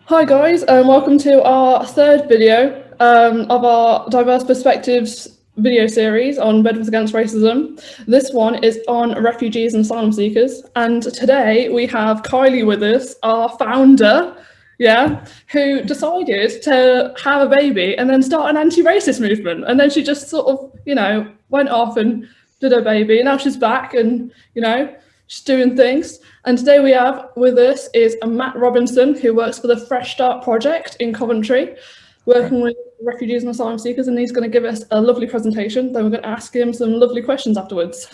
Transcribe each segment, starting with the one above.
Hi guys, and welcome to our third video of our Diverse Perspectives video series on Bedford Against Racism. This one is on refugees and asylum seekers, and today we have Kylie with us, our founder, who decided to have a baby and then start an anti-racist movement, and then she just sort of, went off and did her baby, and now she's back and, she's doing things. And today we have with us is Matt Robinson, who works for the Fresh Start Project in Coventry, working with refugees and asylum seekers, and he's going to give us a lovely presentation. Then we're going to ask him some lovely questions afterwards.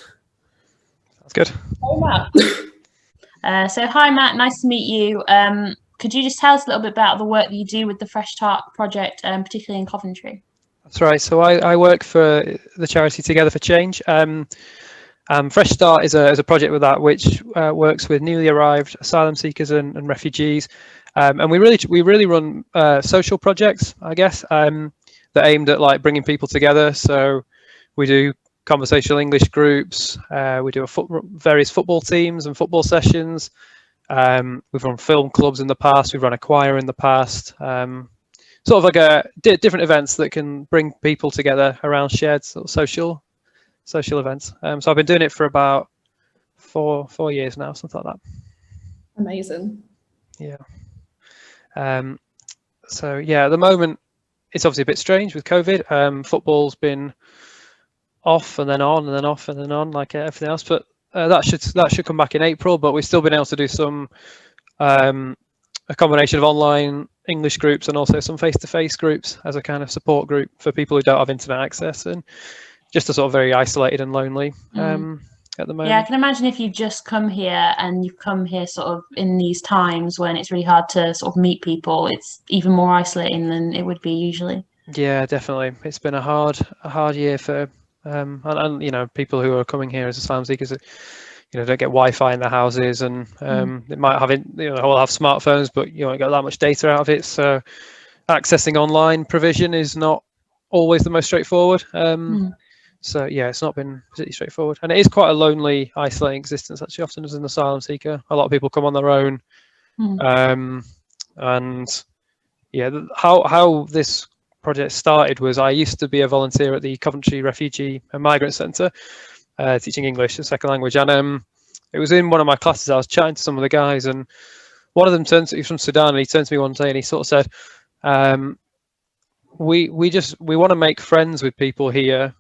That's good. Hi, Matt. So hi, Matt. Nice to meet you. Could you just tell us a little bit about the work that you do with the Fresh Start Project, particularly in Coventry? That's right. So I work for the charity Together for Change. Fresh Start is a project with that which works with newly arrived asylum seekers and refugees, and we really run social projects, I guess, that aimed at like bringing people together. So we do conversational English groups, we do various football teams and football sessions. We've run film clubs in the past. We've run a choir in the past. Sort of like different events that can bring people together around shared sort of social events. So I've been doing it for about four years now, something like that. Amazing. Yeah. So yeah, at the moment it's obviously a bit strange with COVID. Football's been off and then on and then off and then on, like everything else. But that should come back in April. But we've still been able to do some a combination of online English groups and also some face-to-face groups as a kind of support group for people who don't have internet access and just are sort of very isolated and lonely at the moment. Yeah, I can imagine if you've just come here and you've come here sort of in these times when it's really hard to sort of meet people, it's even more isolating than it would be usually. Yeah, definitely. It's been a hard year for and people who are coming here as asylum seekers, don't get Wi-Fi in their houses, and it might have all have smartphones, but you won't get that much data out of it. So accessing online provision is not always the most straightforward. So yeah, it's not been particularly straightforward, and it is quite a lonely, isolating existence actually. Often as an asylum seeker, a lot of people come on their own, and yeah, how this project started was I used to be a volunteer at the Coventry Refugee and Migrant Centre, teaching English as a second language, and it was in one of my classes. I was chatting to some of the guys, and one of them he's from Sudan, and he turned to me one day and he sort of said, we want to make friends with people here,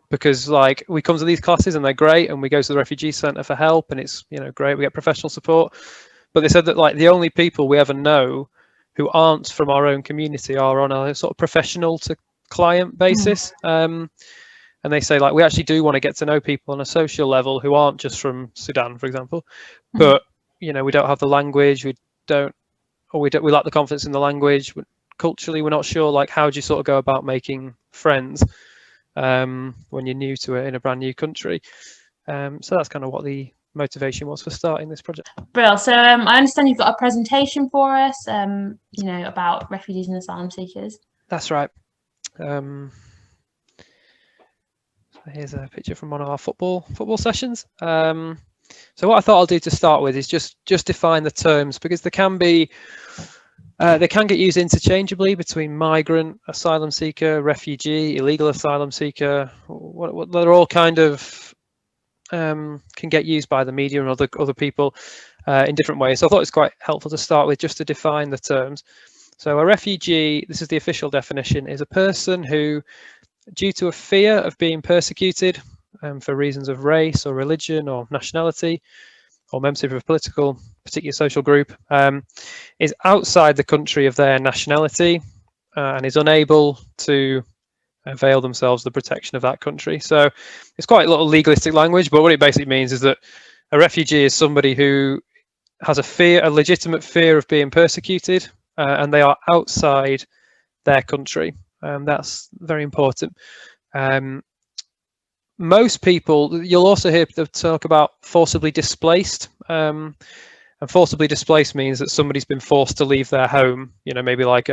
because like we come to these classes and they're great, and we go to the refugee centre for help and it's great, we get professional support, but they said that like the only people we ever know who aren't from our own community are on a sort of professional to client basis. And they say like we actually do want to get to know people on a social level who aren't just from Sudan, for example, but we don't have the language, we lack the confidence in the language. Culturally, we're not sure like how do you sort of go about making friends when you're new to it in a brand new country. So that's kind of what the motivation was for starting this project. Brill. So I understand you've got a presentation for us, about refugees and asylum seekers. That's right. So here's a picture from one of our football sessions. So what I thought I'll do to start with is just define the terms, because they can get used interchangeably between migrant, asylum seeker, refugee, illegal asylum seeker. They're all kind of can get used by the media and other people in different ways. So I thought it's quite helpful to start with just to define the terms. So a refugee, this is the official definition, is a person who, due to a fear of being persecuted for reasons of race or religion or nationality, or membership of a particular social group, is outside the country of their nationality and is unable to avail themselves the protection of that country. So it's quite a lot of legalistic language, but what it basically means is that a refugee is somebody who has a legitimate fear of being persecuted, and they are outside their country. That's very important. Most people, you'll also hear them talk about forcibly displaced, and forcibly displaced means that somebody's been forced to leave their home, maybe like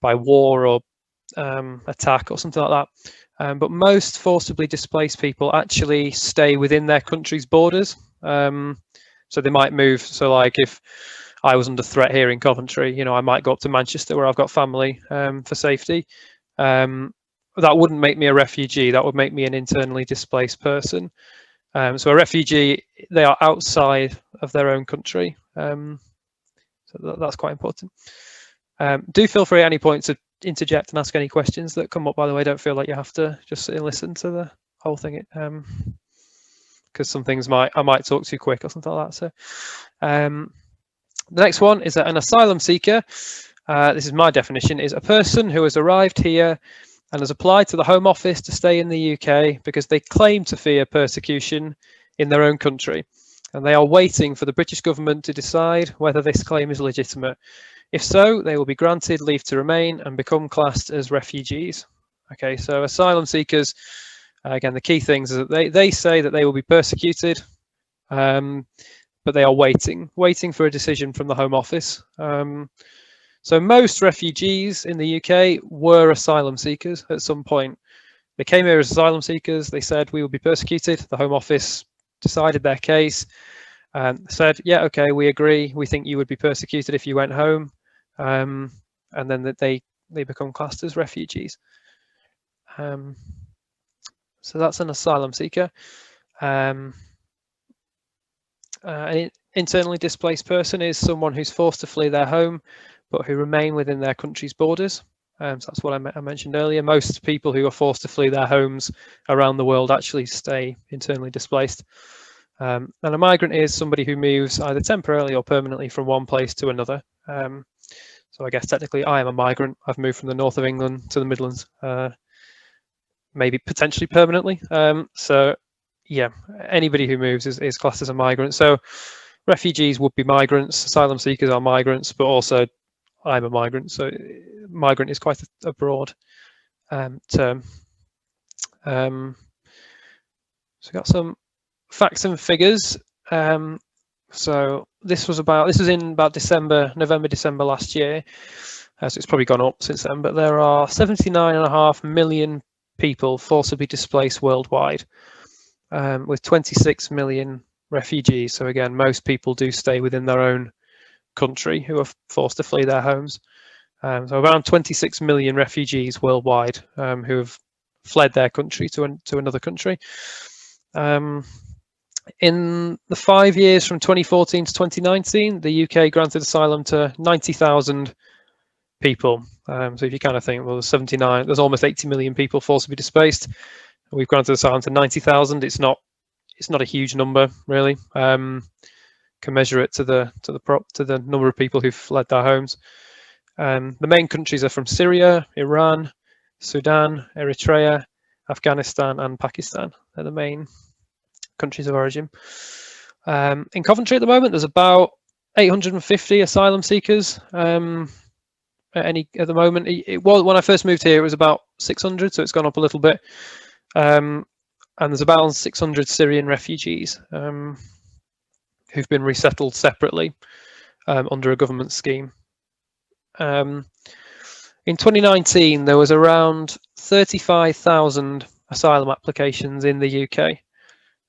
by war or attack or something like that. But most forcibly displaced people actually stay within their country's borders. So they might move. So like if I was under threat here in Coventry, you know, I might go up to Manchester where I've got family for safety. That wouldn't make me a refugee. That would make me an internally displaced person. So a refugee, they are outside of their own country. So that's quite important. Do feel free at any point to interject and ask any questions that come up, by the way. Don't feel like you have to just sit and listen to the whole thing, because some things I might talk too quick or something like that. So the next one is that an asylum seeker, this is my definition, is a person who has arrived here and has applied to the Home Office to stay in the UK because they claim to fear persecution in their own country, and they are waiting for the British government to decide whether this claim is legitimate. If so, they will be granted leave to remain and become classed as refugees. Okay, so asylum seekers, again, the key things is that they say that they will be persecuted, but they are waiting for a decision from the Home Office. So most refugees in the UK were asylum seekers at some point. They came here as asylum seekers. They said, we will be persecuted. The Home Office decided their case, said, yeah, okay, we agree. We think you would be persecuted if you went home. And then that they become classed as refugees. So that's an asylum seeker. An internally displaced person is someone who's forced to flee their home, but who remain within their country's borders. So that's what I mentioned earlier. Most people who are forced to flee their homes around the world actually stay internally displaced. And a migrant is somebody who moves either temporarily or permanently from one place to another. So I guess technically I am a migrant. I've moved from the north of England to the Midlands, maybe potentially permanently. So yeah, anybody who moves is classed as a migrant. So refugees would be migrants, asylum seekers are migrants, but also I'm a migrant. So migrant is quite a broad term. So we got some facts and figures. So this was in about November, December last year. So it's probably gone up since then, but there are 79.5 million people forcibly displaced worldwide, with 26 million refugees. So again, most people do stay within their own country who are forced to flee their homes. So around 26 million refugees worldwide who have fled their country to another country. In the 5 years from 2014 to 2019, the UK granted asylum to 90,000 people. So if you kind of think, well, there's almost 80 million people forcibly displaced. We've granted asylum to 90,000. It's not a huge number, really. Can measure it to the number of people who've fled their homes. The main countries are from Syria, Iran, Sudan, Eritrea, Afghanistan, and Pakistan. They're the main countries of origin. In Coventry at the moment, there's about 850 asylum seekers. At the moment, it was when I first moved here, it was about 600, so it's gone up a little bit. And there's about 600 Syrian refugees who've been resettled separately under a government scheme. In 2019, there was around 35,000 asylum applications in the UK.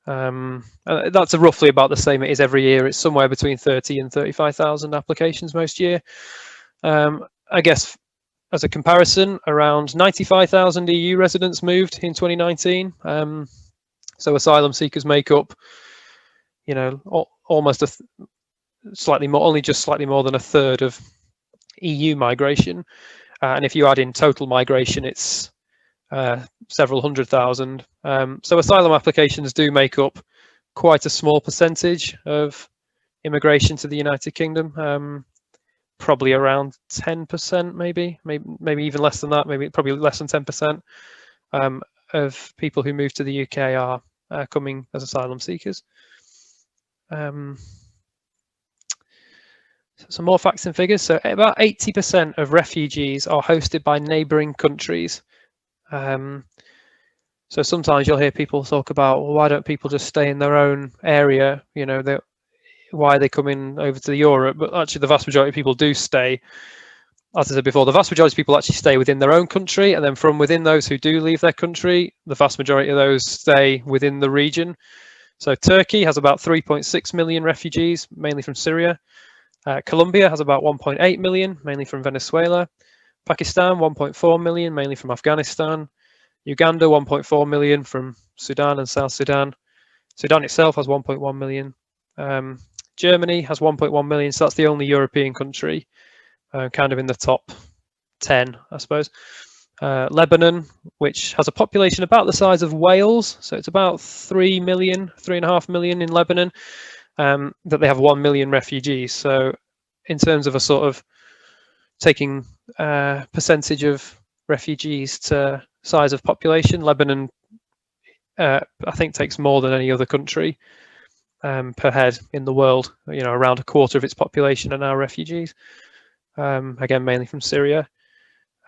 That's roughly about the same it is every year. It's somewhere between 30 and 35,000 applications most year. I guess as a comparison, around 95,000 EU residents moved in 2019. So asylum seekers make up, almost only slightly more than a third of EU migration. And if you add in total migration, it's several 100,000. So asylum applications do make up quite a small percentage of immigration to the United Kingdom. Probably around 10%, maybe even less than that. Probably less than 10% of people who move to the UK are coming as asylum seekers. Some more facts and figures. So about 80% of refugees are hosted by neighbouring countries. So sometimes you'll hear people talk about, well, why don't people just stay in their own area? Why are they coming over to Europe? But actually, the vast majority of people do stay. As I said before, the vast majority of people actually stay within their own country, and then from within those who do leave their country, the vast majority of those stay within the region. So Turkey has about 3.6 million refugees, mainly from Syria. Colombia has about 1.8 million, mainly from Venezuela. Pakistan, 1.4 million, mainly from Afghanistan. Uganda, 1.4 million from Sudan and South Sudan. Sudan itself has 1.1 million. Germany has 1.1 million, so that's the only European country kind of in the top 10, I suppose. Lebanon, which has a population about the size of Wales, so it's about 3 million, 3.5 million in Lebanon, that they have 1 million refugees. So in terms of a sort of taking percentage of refugees to size of population, Lebanon, I think, takes more than any other country per head in the world. Around a quarter of its population are now refugees. Again, mainly from Syria.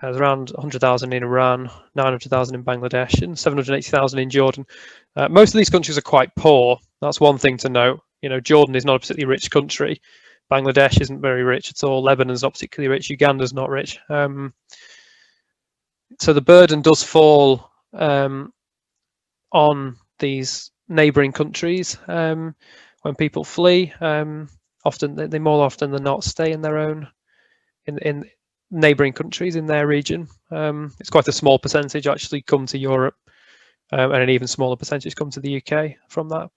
There's around 100,000 in Iran, 900,000 in Bangladesh, and 780,000 in Jordan. Most of these countries are quite poor. That's one thing to note. Jordan is not a particularly rich country. Bangladesh isn't very rich at all. Lebanon's not particularly rich. Uganda's not rich. So the burden does fall on these neighbouring countries when people flee. Often, they more often than not stay in their own in neighbouring countries in their region. It's quite a small percentage actually come to Europe, and an even smaller percentage come to the UK from that.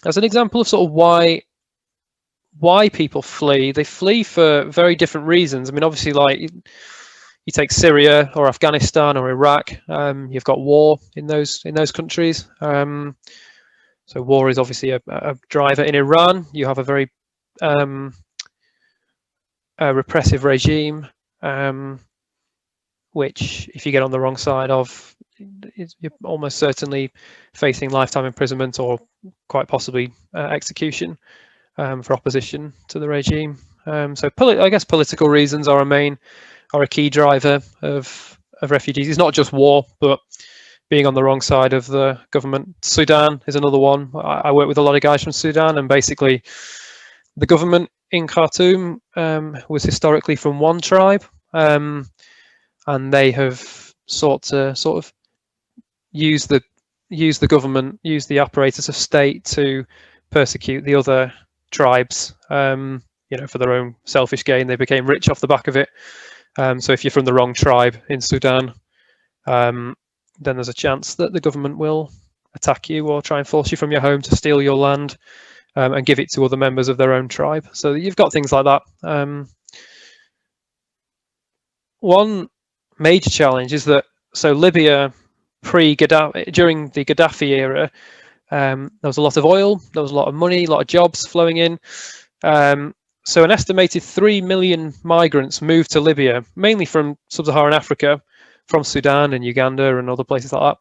As an example of sort of why people flee, they flee for very different reasons. I mean, obviously, like you take Syria or Afghanistan or Iraq, you've got war in those countries. So war is obviously a driver. In Iran, you have a very repressive regime, which, if you get on the wrong side of, you're almost certainly facing lifetime imprisonment or quite possibly execution for opposition to the regime. So I guess political reasons are a key driver of refugees. It's not just war, but being on the wrong side of the government. Sudan is another one. I work with a lot of guys from Sudan, and basically the government in Khartoum was historically from one tribe, and they have sought to sort of use the government, use the apparatus of state to persecute the other tribes, for their own selfish gain. They became rich off the back of it. So if you're from the wrong tribe in Sudan, then there's a chance that the government will attack you or try and force you from your home to steal your land and give it to other members of their own tribe. So you've got things like that. One major challenge is that, so Libya during the Gaddafi era, there was a lot of oil, there was a lot of money, a lot of jobs flowing in. So an estimated 3 million migrants moved to Libya, mainly from sub-Saharan Africa, from Sudan and Uganda and other places like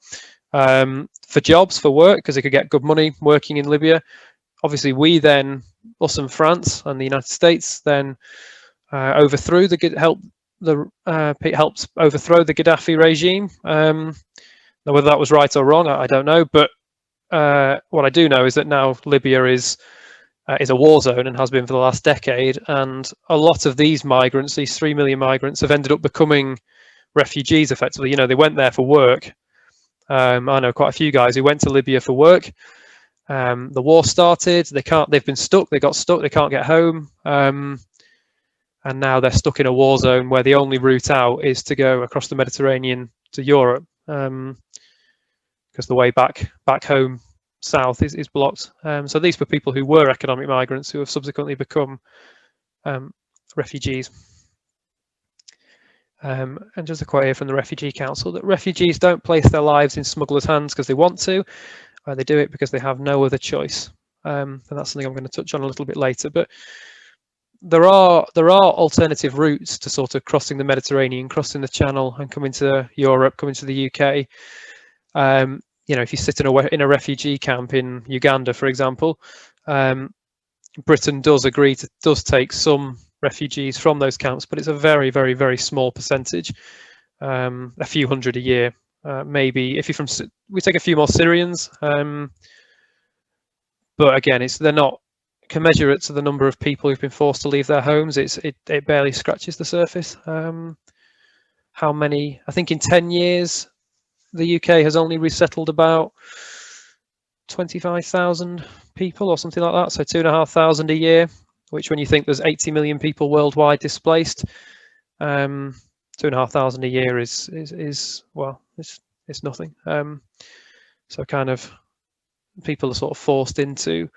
that, for jobs, for work, because they could get good money working in Libya. Obviously, us and France and the United States, then helped overthrow the Gaddafi regime. Now, whether that was right or wrong, I don't know. But what I do know is that now Libya is a war zone and has been for the last decade. And a lot of these migrants, these 3 million migrants, have ended up becoming refugees effectively. They went there for work. I know quite a few guys who went to Libya for work. The war started. They've been stuck. They got stuck. They can't get home. And now they're stuck in a war zone where the only route out is to go across the Mediterranean to Europe, because the way back home south is blocked. So these were people who were economic migrants who have subsequently become refugees. And just a quote here from the Refugee Council, that refugees don't place their lives in smugglers' hands because they want to. They do it because they have no other choice. And that's something I'm going to touch on a little bit later. But there are alternative routes to sort of crossing the Mediterranean, crossing the Channel, and coming to Europe, coming to the UK. If you sit in a refugee camp in Uganda, for example, Britain does take some refugees from those camps, but it's a very, very, very small percentage, a few hundred a year. Maybe if you're we take a few more Syrians, but again, they're not commensurate to the number of people who've been forced to leave their homes. It barely scratches the surface. How many? I think in 10 years, the UK has only resettled about 25,000 people or something like that, so 2,500 a year, which when you think there's 80 million people worldwide displaced, 2,500 a year is well, it's nothing. So kind of people are sort of forced into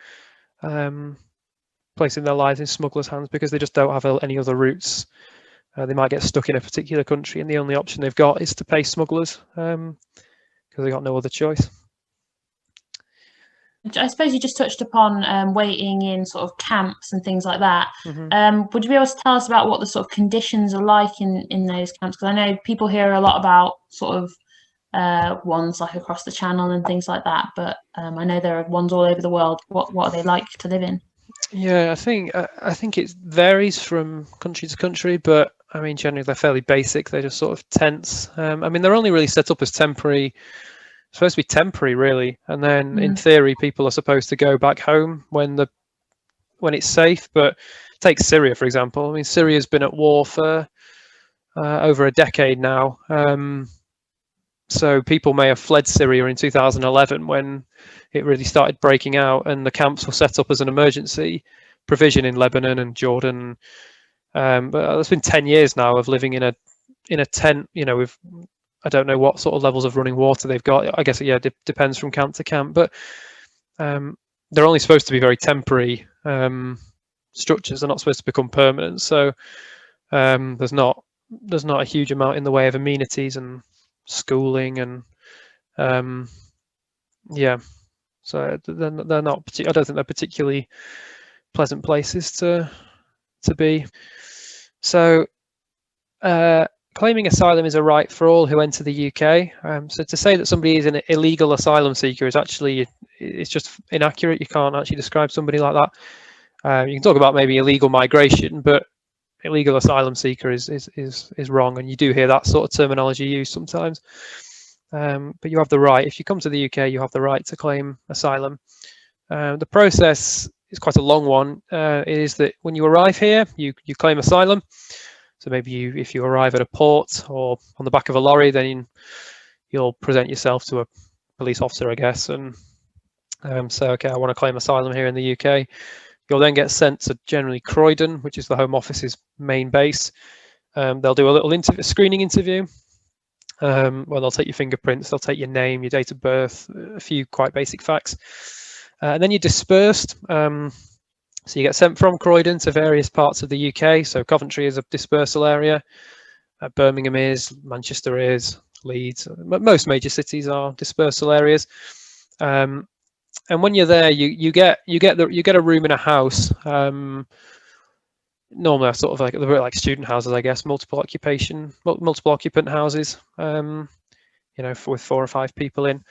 placing their lives in smugglers' hands because they just don't have any other routes. They might get stuck in a particular country and the only option they've got is to pay smugglers because they've got no other choice. I suppose you just touched upon waiting in sort of camps and things like that. Would you be able to tell us about what the sort of conditions are like in those camps? Because I know people hear a lot about sort of ones like across the channel and things like that, but I know there are ones all over the world. What are they like to live in? Yeah, I think it varies from country to country, but I mean generally they're fairly basic. They're just sort of tents. I mean they're only really set up as temporary. Supposed to be temporary really, and then in theory people are supposed to go back home when it's safe. But take Syria for example. I mean Syria's been at war for over a decade now, so people may have fled Syria in 2011 when it really started breaking out, and the camps were set up as an emergency provision in Lebanon and Jordan. But it's been 10 years now of living in a tent, with I don't know what sort of levels of running water they've got. I guess depends from camp to camp, but they're only supposed to be very temporary structures. They're not supposed to become permanent. So there's not a huge amount in the way of amenities and schooling and so they're not. I don't think they're particularly pleasant places to be. So. Claiming asylum is a right for all who enter the UK. So to say that somebody is an illegal asylum seeker is actually, it's just inaccurate. You can't actually describe somebody like that. You can talk about maybe illegal migration, but illegal asylum seeker is wrong, and you do hear that sort of terminology used sometimes. But you have the right, if you come to the UK, you have the right to claim asylum. The process is quite a long one. It is that when you arrive here, you claim asylum. So maybe if you arrive at a port or on the back of a lorry, then you'll present yourself to a police officer, I guess, and say, okay, I want to claim asylum here in the UK. You'll then get sent to generally Croydon, which is the Home Office's main base. They'll do a little screening interview where they'll take your fingerprints, they'll take your name, your date of birth, a few quite basic facts. And then you're dispersed. So you get sent from Croydon to various parts of the UK. So Coventry is a dispersal area. Birmingham is, Manchester is, Leeds. Most major cities are dispersal areas. And when you're there, you get a room in a house. Normally, sort of like student houses, I guess, multiple occupant houses. With 4 or 5 people in.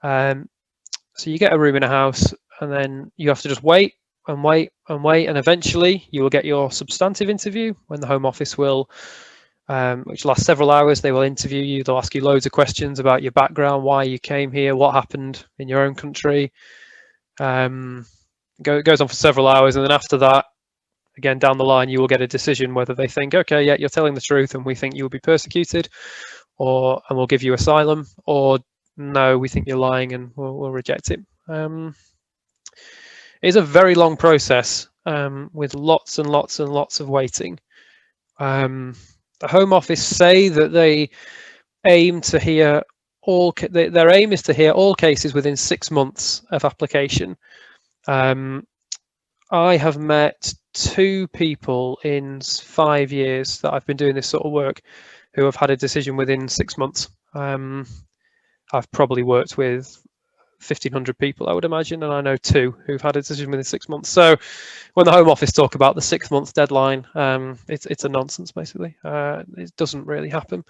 So you get a room in a house, and then you have to just wait. And eventually you will get your substantive interview when the Home Office will, which lasts several hours. They will interview you. They'll ask you loads of questions about your background, why you came here, what happened in your own country. It goes on for several hours, and then after that, again down the line, you will get a decision whether they think, okay, yeah, you're telling the truth, and we think you will be persecuted, and we'll give you asylum, or no, we think you're lying, and we'll reject it. It's a very long process with lots and lots and lots of waiting. The Home Office say that they aim to hear their aim is to hear all cases within 6 months of application. I have met 2 people in 5 years that I've been doing this sort of work who have had a decision within 6 months. I've probably worked with 1,500 people, I would imagine, and I know 2 who've had a decision within 6 months. So when the Home Office talk about the 6 month deadline, it's a nonsense, basically. It doesn't really happen.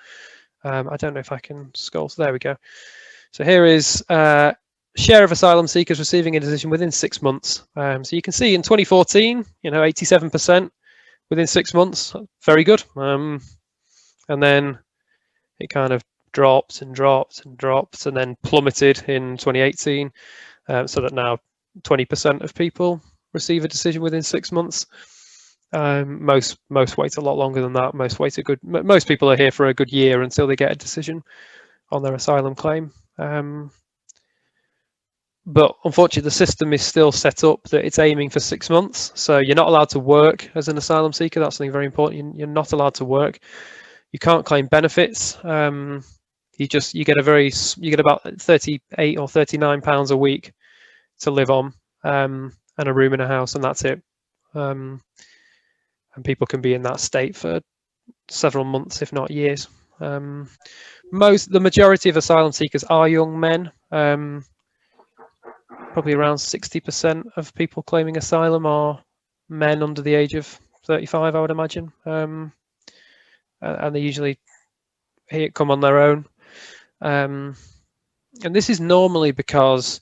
I don't know if I can scroll. So there we go. So here is share of asylum seekers receiving a decision within 6 months. So you can see in 2014, 87% within 6 months. Very good. And then it kind of dropped and dropped and dropped, and then plummeted in 2018, so that now 20% of people receive a decision within 6 months. Most wait a lot longer than that. Most people are here for a good year until they get a decision on their asylum claim. but unfortunately the system is still set up that it's aiming for 6 months. So you're not allowed to work as an asylum seeker. That's something very important. You're not allowed to work. You can't claim benefits. You get about 38 or 39 pounds a week to live on, and a room in a house, and that's it. And people can be in that state for several months, if not years. The majority of asylum seekers are young men. Probably around 60% of people claiming asylum are men under the age of 35, I would imagine. And they usually come on their own. And this is normally because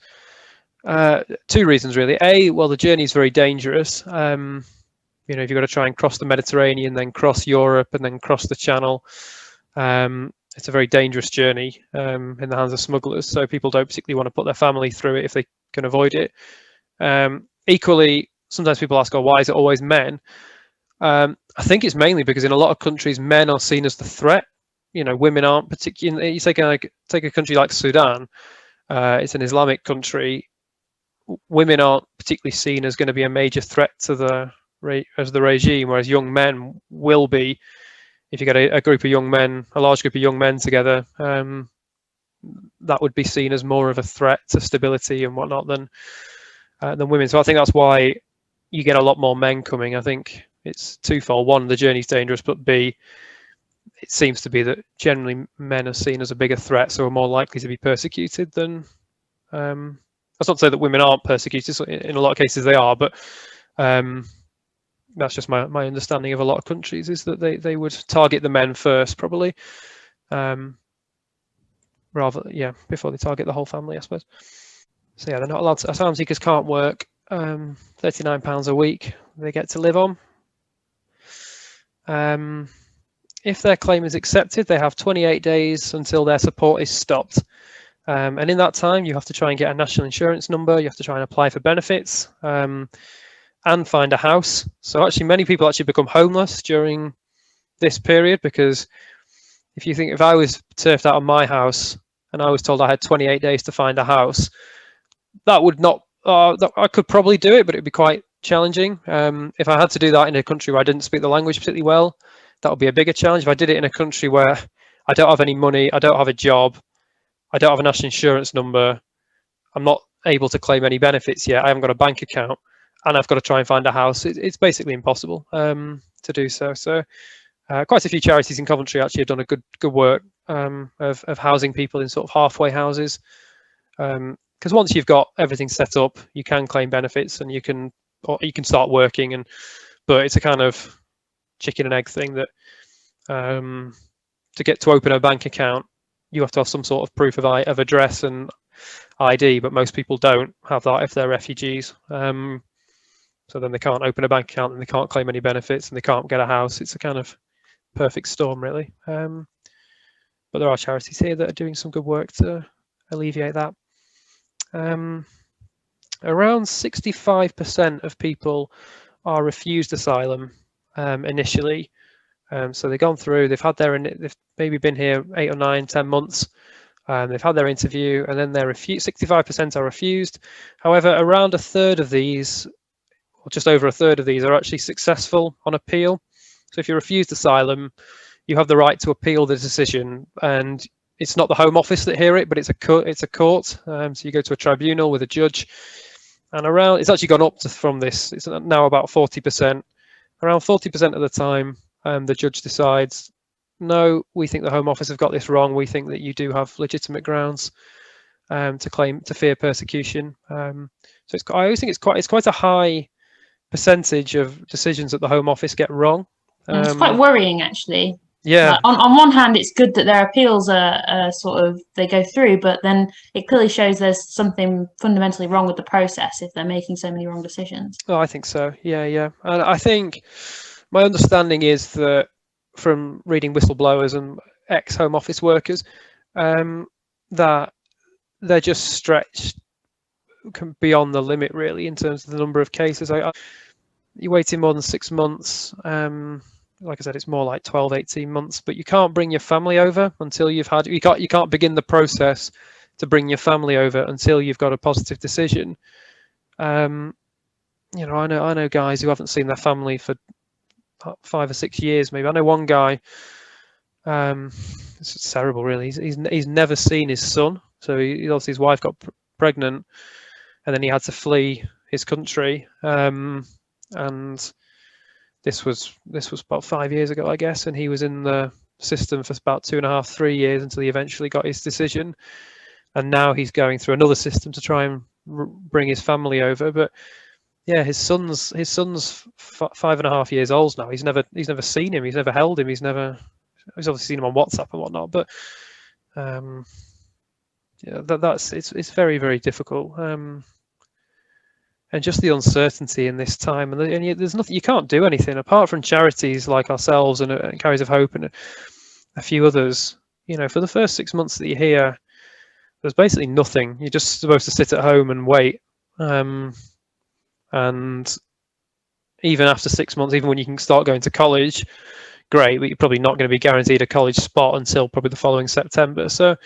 two reasons, really. Well, the journey is very dangerous. If you've got to try and cross the Mediterranean, then cross Europe, and then cross the Channel, it's a very dangerous journey in the hands of smugglers. So people don't particularly want to put their family through it if they can avoid it. Equally, sometimes people ask, why is it always men? I think it's mainly because in a lot of countries, men are seen as the threat. Women aren't particularly. You take a country like Sudan. It's an Islamic country. Women aren't particularly seen as going to be a major threat to the regime, whereas young men will be. If you get a large group of young men together, that would be seen as more of a threat to stability and whatnot than women. So I think that's why you get a lot more men coming. I think it's twofold. One, the journey's dangerous, but B, it seems to be that generally men are seen as a bigger threat, so are more likely to be persecuted than. That's not to say that women aren't persecuted. So in a lot of cases they are, but that's just my understanding of a lot of countries, is that they would target the men first, probably, before they target the whole family, I suppose. So yeah, they're not allowed to. Asylum seekers can't work. £39 a week they get to live on. If their claim is accepted, they have 28 days until their support is stopped. And in that time, you have to try and get a national insurance number. You have to try and apply for benefits and find a house. So actually, many people actually become homeless during this period, because if I was turfed out of my house and I was told I had 28 days to find a house, that would not. I could probably do it, but it would be quite challenging. If I had to do that in a country where I didn't speak the language particularly well, that would be a bigger challenge. If I did it in a country where I don't have any money, I don't have a job, I don't have a national insurance number, I'm not able to claim any benefits yet, I haven't got a bank account, and I've got to try and find a house, it's basically impossible to do so. So quite a few charities in Coventry actually have done a good work of housing people in sort of halfway houses. Because once you've got everything set up, you can claim benefits and you can start working, but it's a kind of chicken and egg thing that to open a bank account, you have to have some sort of proof of address and ID, but most people don't have that if they're refugees. So then they can't open a bank account and they can't claim any benefits and they can't get a house. It's a kind of perfect storm, really. But there are charities here that are doing some good work to alleviate that. Around 65% of people are refused asylum initially. So they've gone through, they've maybe been here 8 or 9, 10 months. They've had their interview and then they're refused. 65% are refused. However, around a third of these, or just over a third of these, are actually successful on appeal. So if you're refused asylum, you have the right to appeal the decision, and it's not the Home Office that hear it, but it's a court. So you go to a tribunal with a judge, and it's actually gone up from this. It's now about 40%. Around 40% of the time, the judge decides, no, we think the Home Office have got this wrong. We think that you do have legitimate grounds to fear persecution. So I always think it's quite a high percentage of decisions that the Home Office get wrong. It's quite worrying, actually. Yeah. Like, on one hand, it's good that their appeals are they go through, but then it clearly shows there's something fundamentally wrong with the process if they're making so many wrong decisions. Oh, I think so. Yeah. And I think my understanding is that from reading whistleblowers and ex-Home Office workers, that they're just stretched beyond the limit, really, in terms of the number of cases. You're waiting more than 6 months. Like I said, it's more like 12, 18 months, but you can't bring your family over until you can't begin the process bring your family over until you've got a positive decision. You know, I know guys who haven't seen their family for 5 or 6 years, maybe. I know one guy. It's terrible, really. He's never seen his son. So obviously his wife got pregnant, and then he had to flee his country. And this was about 5 years ago, I guess, and he was in the system for about 2.5, 3 years until he eventually got his decision. And now he's going through another system to try and bring his family over. But yeah, his son's 5.5 years old now. He's never seen him. He's never held him. He's obviously seen him on WhatsApp and whatnot. But yeah, it's very, very difficult. And just the uncertainty in this time, and there's nothing, you can't do anything apart from charities like ourselves and Carriers of Hope and a few others. You know, for the first 6 months that you're here, there's basically nothing. You're just supposed to sit at home and wait. And even after 6 months, even when you can start going to college, great, but you're probably not going to be guaranteed a college spot until probably the following September. So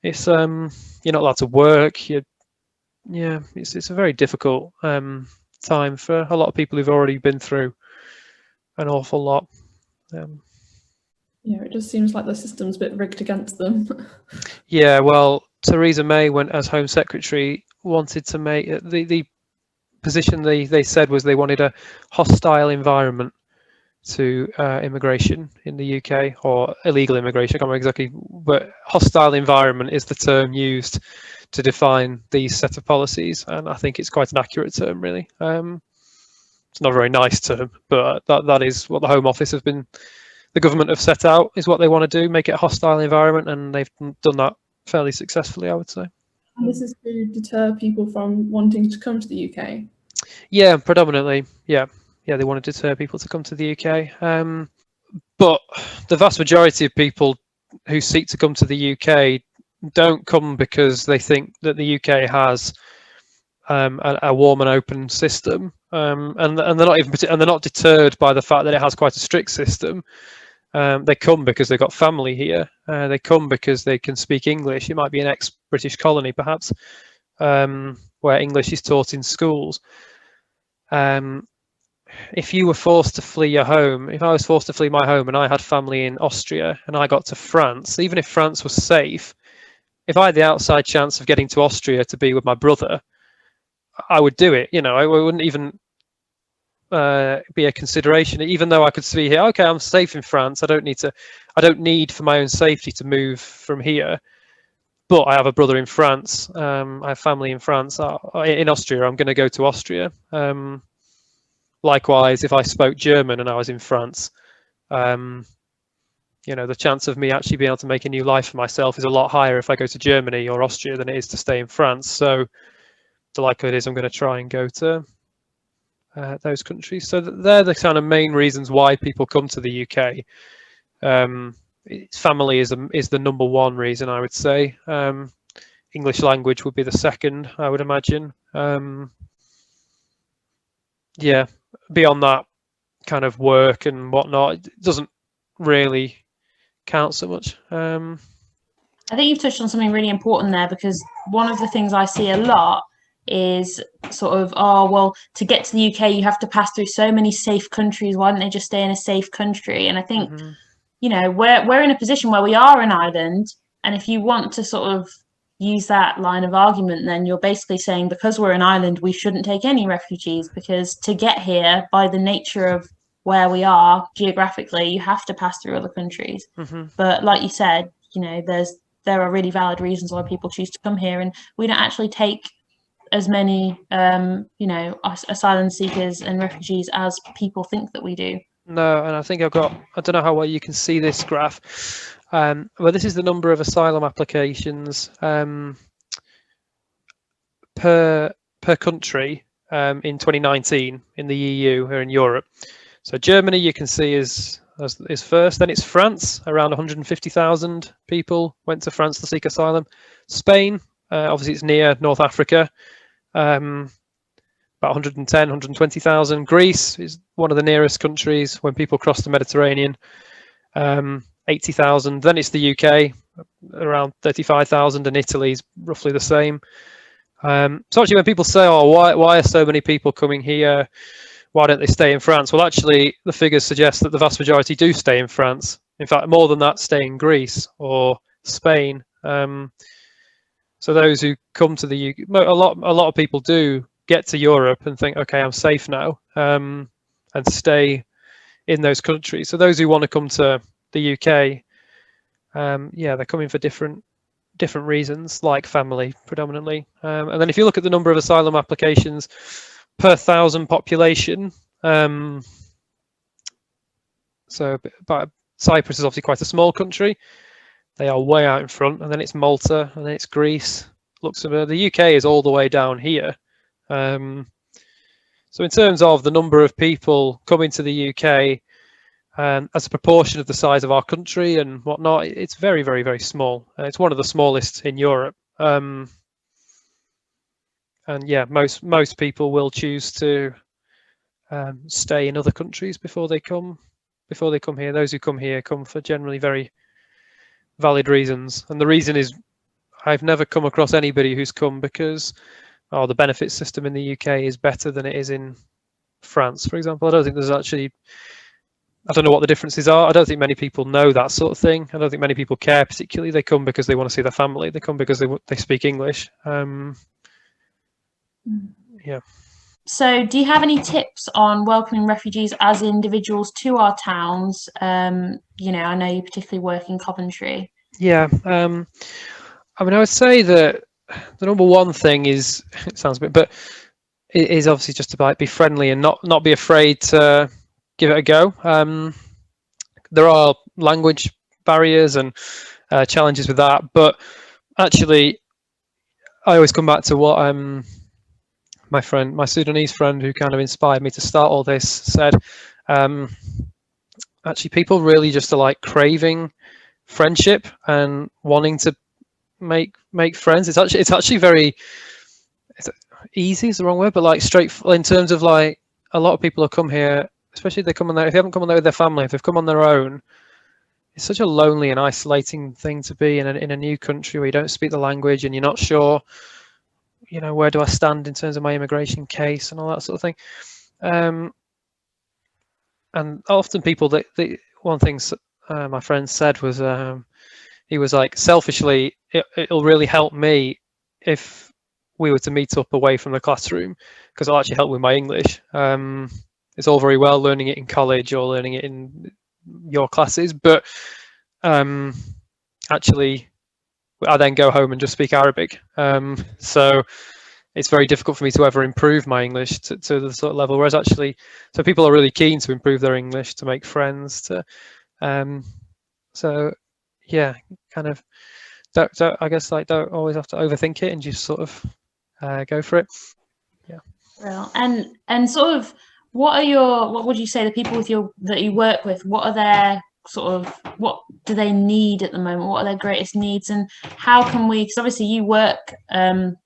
it's you're not allowed to work. It's a very difficult time for a lot of people who've already been through an awful lot. Yeah, it just seems like the system's a bit rigged against them. Yeah, well, Theresa May, as Home Secretary, wanted to make the position they said was they wanted a hostile environment to immigration in the UK, or illegal immigration. I can't remember exactly, but hostile environment is the term used to define these set of policies, and I think it's quite an accurate term, really. It's not a very nice term, but that is what the Home Office the government have set out, is what they want to do, make it a hostile environment, and they've done that fairly successfully, I would say. And this is to deter people from wanting to come to the UK? Yeah, predominantly, yeah. Yeah, they want to deter people to come to the UK. But the vast majority of people who seek to come to the UK don't come because they think that the UK has a warm and open system, and they're not deterred by the fact that it has quite a strict system. They come because they've got family here. They come because they can speak English. It might be an ex-British colony, perhaps, where English is taught in schools. If you were forced to flee your home, if I was forced to flee my home and I had family in Austria and I got to France, even if France was safe, if I had the outside chance of getting to Austria to be with my brother, I would do it. You know, I wouldn't even be a consideration, even though I could see here, okay, I'm safe in France. I don't need for my own safety to move from here. But I have a brother in France. I have family in France. In Austria, I'm going to go to Austria. Likewise, if I spoke German and I was in France, the chance of me actually being able to make a new life for myself is a lot higher if I go to Germany or Austria than it is to stay in France. So the likelihood is I'm going to try and go to those countries. So they're the kind of main reasons why people come to the UK. Family is the number one reason, I would say. English language would be the second, I would imagine. Yeah, beyond that, kind of work and whatnot, it doesn't really count so much. I think you've touched on something really important there, because one of the things I see a lot is sort of, oh, well, to get to the UK, you have to pass through so many safe countries. Why don't they just stay in a safe country? And I think, we're in a position where we are an island. And if you want to sort of use that line of argument, then you're basically saying, because we're an island, we shouldn't take any refugees, because to get here, by the nature of where we are geographically, you have to pass through other countries. But like you said, there are really valid reasons why people choose to come here, and we don't actually take as many asylum seekers and refugees as people think that we do. No, and I think I don't know how well you can see this graph. Well, this is the number of asylum applications per country in 2019 in the EU or in Europe. So Germany, you can see, is first. Then it's France. Around 150,000 people went to France to seek asylum. Spain, obviously it's near North Africa, about 110, 120,000. Greece is one of the nearest countries when people cross the Mediterranean. 80,000. Then it's the UK, around 35,000, and Italy's roughly the same. So actually, when people say, "Oh, why are so many people coming here? Why don't they stay in France?" Well, actually, the figures suggest that the vast majority do stay in France. In fact, more than that, stay in Greece or Spain. So those who come to the UK, a lot of people do get to Europe and think, "Okay, I'm safe now," and stay in those countries. So those who want to come to the UK, yeah, they're coming for different reasons, like family predominantly. And then if you look at the number of asylum applications per 1,000 population, so but Cyprus is obviously quite a small country. They are way out in front, and then it's Malta, and then it's Greece, Luxembourg. The UK is all the way down here. So in terms of the number of people coming to the UK, as a proportion of the size of our country and whatnot, it's very, very, very small. It's one of the smallest in Europe. And yeah, most people will choose to stay in other countries before they come here. Those who come here come for generally very valid reasons, and the reason is I've never come across anybody who's come because the benefits system in the UK is better than it is in France, for example. I don't think there's actually, I don't know what the differences are. I don't think many people know that sort of thing. I don't think many people care particularly. They come because they want to see their family. They come because they speak English. Yeah. So do you have any tips on welcoming refugees as individuals to our towns? I know you particularly work in Coventry. Yeah. I mean, I would say that the number one thing is, it sounds a bit, but it is obviously just to be friendly and not be afraid to give it a go. There are language barriers and challenges with that, but actually, I always come back to what my Sudanese friend, who kind of inspired me to start all this, said. Actually, people really just are like craving friendship and wanting to make friends. It's actually very easy is the wrong word, but like straight in terms of like a lot of people have come here, especially if they come on there, if they haven't come on there with their family, if they've come on their own, it's such a lonely and isolating thing to be in a new country where you don't speak the language and you're not sure, where do I stand in terms of my immigration case and all that sort of thing. And often people, one thing my friend said was, he was like, selfishly, it'll really help me if we were to meet up away from the classroom, because it'll actually help with my English. It's all very well learning it in college or learning it in your classes, but actually I then go home and just speak Arabic. So it's very difficult for me to ever improve my English to the sort of level, whereas actually, so people are really keen to improve their English, to make friends, so yeah, kind of don't always have to overthink it and just sort of go for it. Yeah. Well, and sort of, what would you say the people that you work with, what are their sort of, what do they need at the moment? What are their greatest needs, and how can we, because obviously you work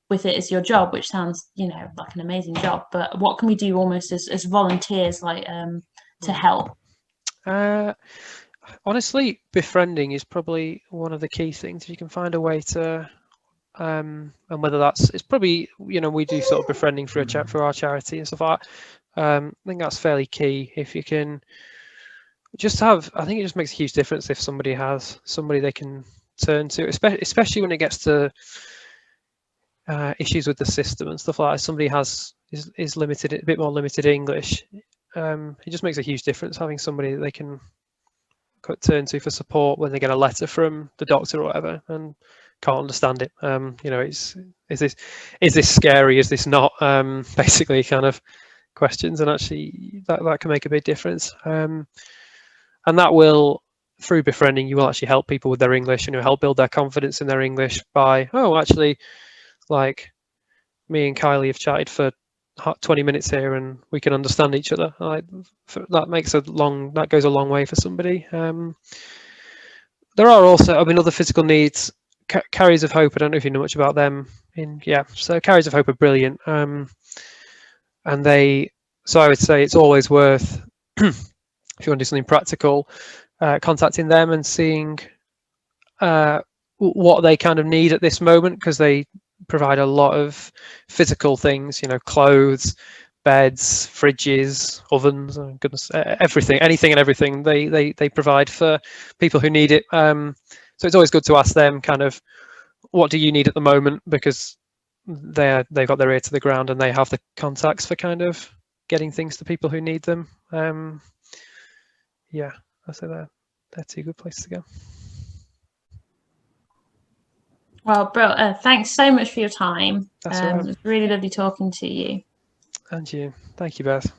with it as your job, which sounds like an amazing job, but what can we do almost as volunteers, like to help? Honestly, befriending is probably one of the key things. If you can find a way to, and whether it's probably, we do sort of befriending for our charity and stuff like that. I think that's fairly key. If you can just have, I think it just makes a huge difference if somebody has somebody they can turn to, especially when it gets to issues with the system and stuff like that. Somebody is limited, a bit more limited English. It just makes a huge difference having somebody that they can turn to for support when they get a letter from the doctor or whatever and can't understand it. Is this scary? Is this not? Basically, kind of questions, and actually that can make a big difference. And that will, through befriending, you will actually help people with their English and help build their confidence in their English by, actually, like me and Kylie have chatted for 20 minutes here and we can understand each other. That goes a long way for somebody. There are also, other physical needs. Carriers of Hope, I don't know if you know much about them. So Carriers of Hope are brilliant. And so I would say it's always worth, if you want to do something practical, contacting them and seeing what they kind of need at this moment, because they provide a lot of physical things, you know, clothes, beds, fridges, ovens, oh goodness, everything, anything and everything they provide for people who need it. So it's always good to ask them kind of, what do you need at the moment, because they've got their ear to the ground and they have the contacts for kind of getting things to people who need them. Yeah, I say they're two good places to go. Well, bro, thanks so much for your time. That's all right. It was really lovely talking to you. And you. Thank you, Beth.